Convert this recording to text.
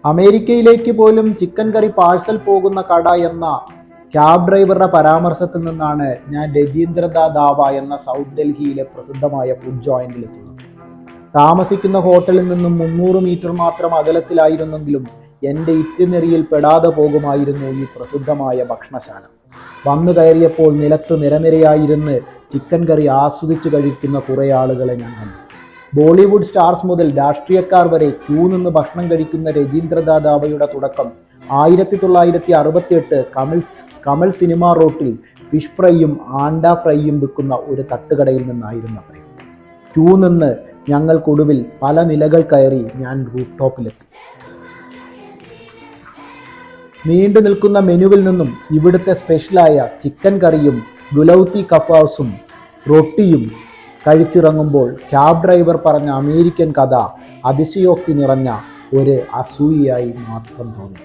അമേരിക്കയിലേക്ക് പോലും ചിക്കൻ കറി പാഴ്സൽ പോകുന്ന കട എന്ന ക്യാബ് ഡ്രൈവറുടെ പരാമർശത്തിൽ നിന്നാണ് ഞാൻ രജീന്ദ്രദ ധാബ എന്ന സൗത്ത് ഡൽഹിയിലെ പ്രസിദ്ധമായ ഫുഡ് ജോയിന്റിലെത്തുന്നത്. താമസിക്കുന്ന ഹോട്ടലിൽ നിന്നും 300 മീറ്റർ മാത്രം അകലത്തിലായിരുന്നെങ്കിലും എൻ്റെ ഇറ്റുനെറിയിൽ പെടാതെ പോകുമായിരുന്നു ഈ പ്രസിദ്ധമായ ഭക്ഷണശാല. വന്നു കയറിയപ്പോൾ നിലത്ത് നിരനിരയായിരുന്ന് ചിക്കൻ കറി ആസ്വദിച്ച് കഴിക്കുന്ന കുറേ ആളുകളെ ഞാൻ കണ്ടു. ബോളിവുഡ് സ്റ്റാർസ് മുതൽ രാഷ്ട്രീയക്കാർ വരെ ക്യൂ നിന്ന് ഭക്ഷണം കഴിക്കുന്ന രജീന്ദ്രദ ധാബയുടെ തുടക്കം 1968 കമൽ സിനിമ റോട്ടിൽ ഫിഷ് ഫ്രൈയും ആണ്ട ഫ്രൈയും വിൽക്കുന്ന ഒരു തട്ടുകടയിൽ നിന്നായിരുന്നു. ക്യൂ നിന്ന് ഞങ്ങൾക്കൊടുവിൽ പല നിലകൾ കയറി ഞാൻ റൂഫ് ടോപ്പിലെത്തി. നീണ്ടു നിൽക്കുന്ന മെനുവിൽ നിന്നും ഇവിടുത്തെ സ്പെഷ്യലായ ചിക്കൻ കറിയും ഗുലൗത്തി കഫാസും റൊട്ടിയും കഴിച്ചിറങ്ങുമ്പോൾ ക്യാബ് ഡ്രൈവർ പറഞ്ഞ അമേരിക്കൻ കഥ അതിശയോക്തി നിറഞ്ഞ ഒരു അസൂയയായി മാത്രം തോന്നി.